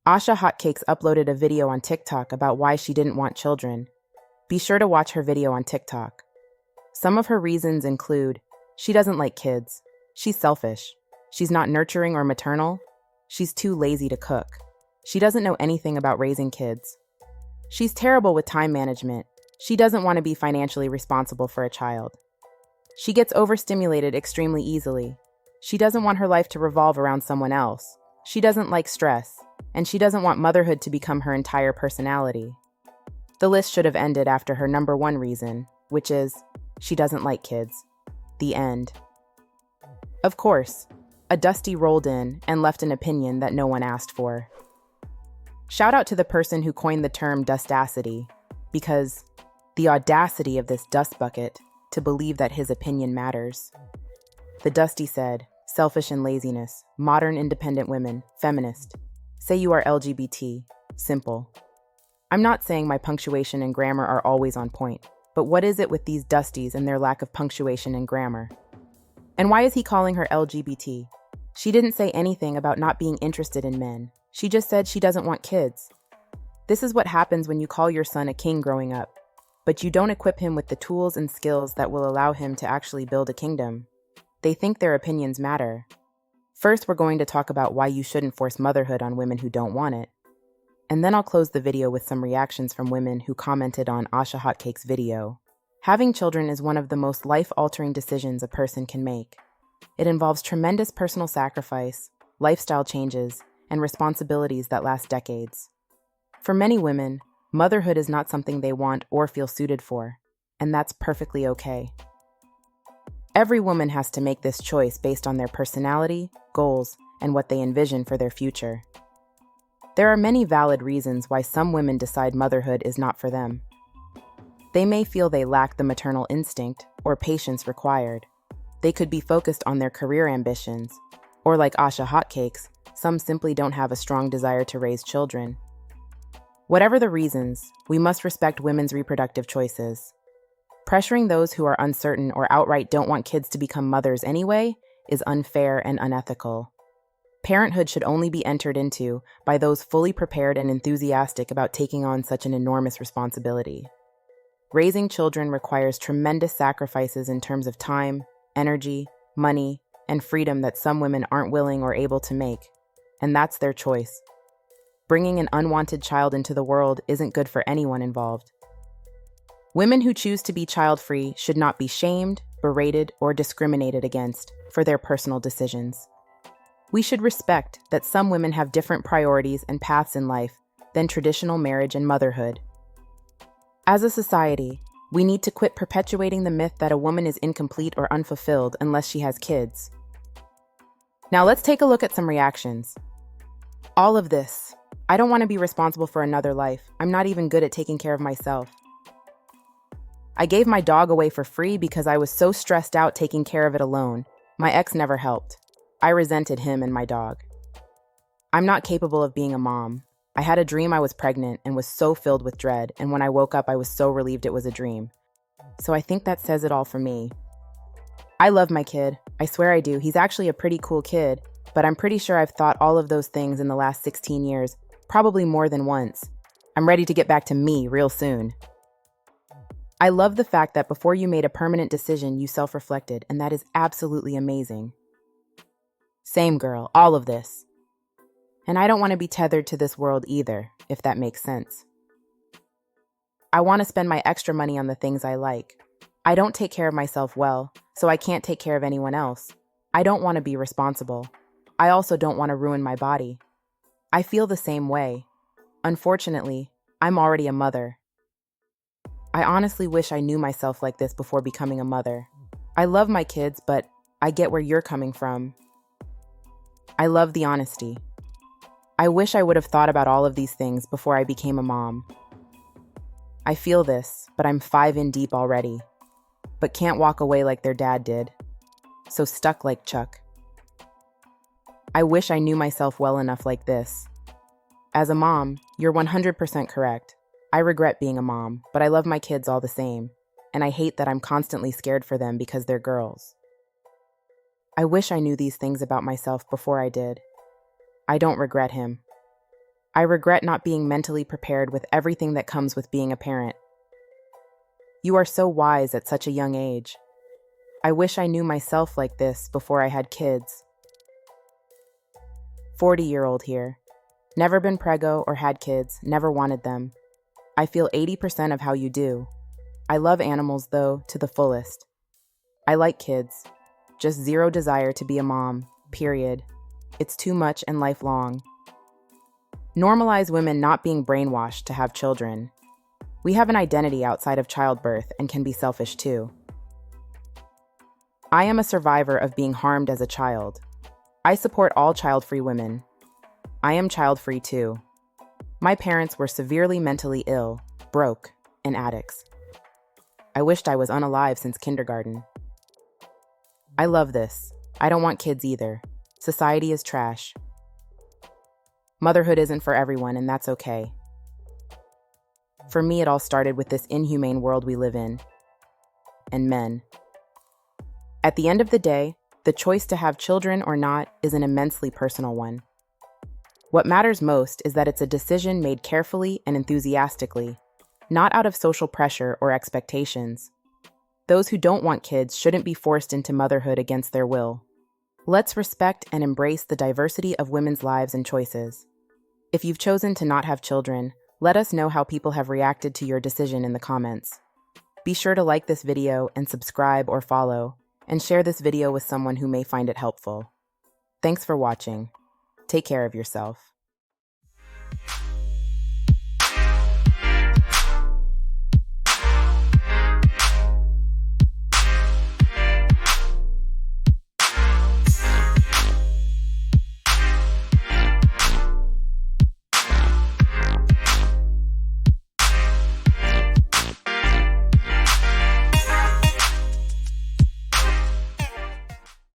Asha Hotcakes uploaded a video on TikTok about why she didn't want children. Be sure to watch her video on TikTok. Some of her reasons include she doesn't like kids, she's selfish, she's not nurturing or maternal, she's too lazy to cook, she doesn't know anything about raising kids, she's terrible with time management, she doesn't want to be financially responsible for a child, she gets overstimulated extremely easily, she doesn't want her life to revolve around someone else, she doesn't like stress, and she doesn't want motherhood to become her entire personality. The list should have ended after her number one reason, which is she doesn't like kids. The end. Of course, a Dusty rolled in and left an opinion that no one asked for. Shout out to the person who coined the term dustacity, because the audacity of this dust bucket to believe that his opinion matters. The Dusty said, selfish and laziness, modern independent women, feminist. Say you are LGBT. Simple. I'm not saying my punctuation and grammar are always on point, but what is it with these Dusties and their lack of punctuation and grammar? And why is he calling her LGBT? She didn't say anything about not being interested in men. She just said she doesn't want kids. This is what happens when you call your son a king growing up, but you don't equip him with the tools and skills that will allow him to actually build a kingdom. They think their opinions matter. First, we're going to talk about why you shouldn't force motherhood on women who don't want it. And then I'll close the video with some reactions from women who commented on Asha Hotcake's video. Having children is one of the most life-altering decisions a person can make. It involves tremendous personal sacrifice, lifestyle changes, and responsibilities that last decades. For many women, motherhood is not something they want or feel suited for, and that's perfectly okay. Every woman has to make this choice based on their personality, goals, and what they envision for their future. There are many valid reasons why some women decide motherhood is not for them. They may feel they lack the maternal instinct or patience required. They could be focused on their career ambitions, or like Asha Hotcakes, some simply don't have a strong desire to raise children. Whatever the reasons, we must respect women's reproductive choices. Pressuring those who are uncertain or outright don't want kids to become mothers anyway is unfair and unethical. Parenthood should only be entered into by those fully prepared and enthusiastic about taking on such an enormous responsibility. Raising children requires tremendous sacrifices in terms of time, energy, money, and freedom that some women aren't willing or able to make, and that's their choice. Bringing an unwanted child into the world isn't good for anyone involved. Women who choose to be child-free should not be shamed, berated, or discriminated against for their personal decisions. We should respect that some women have different priorities and paths in life than traditional marriage and motherhood. As a society, we need to quit perpetuating the myth that a woman is incomplete or unfulfilled unless she has kids. Now let's take a look at some reactions. All of this. I don't want to be responsible for another life. I'm not even good at taking care of myself. I gave my dog away for free because I was so stressed out taking care of it alone. My ex never helped. I resented him and my dog. I'm not capable of being a mom. I had a dream I was pregnant and was so filled with dread, and when I woke up I was so relieved it was a dream. So I think that says it all for me. I love my kid. I swear I do. He's actually a pretty cool kid, but I'm pretty sure I've thought all of those things in the last 16 years, probably more than once. I'm ready to get back to me real soon. I love the fact that before you made a permanent decision, you self-reflected, and that is absolutely amazing. Same girl, all of this. And I don't want to be tethered to this world either, if that makes sense. I want to spend my extra money on the things I like. I don't take care of myself well, so I can't take care of anyone else. I don't want to be responsible. I also don't want to ruin my body. I feel the same way. Unfortunately, I'm already a mother. I honestly wish I knew myself like this before becoming a mother. I love my kids, but I get where you're coming from. I love the honesty. I wish I would have thought about all of these things before I became a mom. I feel this, but I'm 5 in deep already. But can't walk away like their dad did. So stuck like Chuck. I wish I knew myself well enough like this. As a mom, you're 100% correct. I regret being a mom, but I love my kids all the same. And I hate that I'm constantly scared for them because they're girls. I wish I knew these things about myself before I did. I don't regret him. I regret not being mentally prepared with everything that comes with being a parent. You are so wise at such a young age. I wish I knew myself like this before I had kids. 40-year-old here. Never been preggo or had kids, never wanted them. I feel 80% of how you do. I love animals, though, to the fullest. I like kids. Just zero desire to be a mom, period. It's too much and lifelong. Normalize women not being brainwashed to have children. We have an identity outside of childbirth and can be selfish too. I am a survivor of being harmed as a child. I support all child-free women. I am child-free too. My parents were severely mentally ill, broke, and addicts. I wished I was unalive since kindergarten. I love this. I don't want kids either. Society is trash. Motherhood isn't for everyone, and that's okay. For me, it all started with this inhumane world we live in. And men. At the end of the day, the choice to have children or not is an immensely personal one. What matters most is that it's a decision made carefully and enthusiastically, not out of social pressure or expectations. Those who don't want kids shouldn't be forced into motherhood against their will. Let's respect and embrace the diversity of women's lives and choices. If you've chosen to not have children, let us know how people have reacted to your decision in the comments. Be sure to like this video and subscribe or follow, and share this video with someone who may find it helpful. Thanks for watching. Take care of yourself.